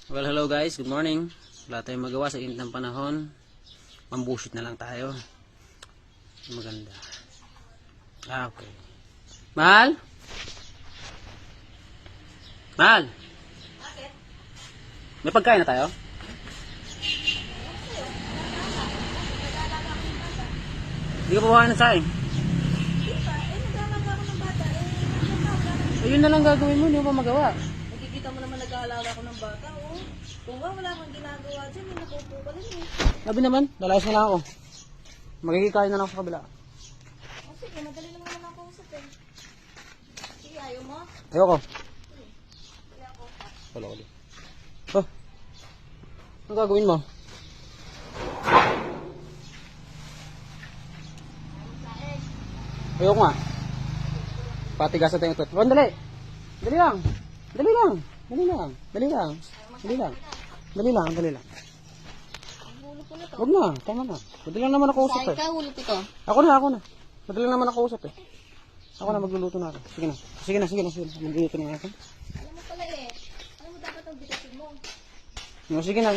Well, hello guys, good morning. Wala tayong magawa sa init ng panahon. Mambushit na lang tayo. Maganda. Okay. Mahal? Mahal? Bakit? May pagkain na tayo? Hindi ka pabahan ng saing. Hindi pa. Nag-aalaga ako ng bata. Ayun na lang gagawin mo, hindi mo pa magawa. Nakikita mo naman nag-aalaga ako ng bata, oh. Kung wala kang ginagawa dyan, may napupo ka lang, eh. Sabi naman, lalayas na lang ako. Magkikikain na lang ako sa kabila. Oh, sige, madali lang naman ako usap, eh. Sige, ayaw mo? Ayoko. Sige ako. Wala ulit. Oh. Ano gagawin mo? Ayoko nga. Patigasan tayo ito. Oh, dali. Dali lang. Dali lang. Dali lang. Dali lang. Dali lang. Dali lang. Dali lang. Hulog ko na to. Huwag na. Tama na. Madali lang naman ako usap Saan eh. ka? Hulog ito. Ako na. Madali lang naman ako usap eh. Ako na, magluluto na ako. Sige na. Sige na. Magluluto na ako. Alam mo pala, eh. Alam mo dapat ang bitasin mo. No, sige na.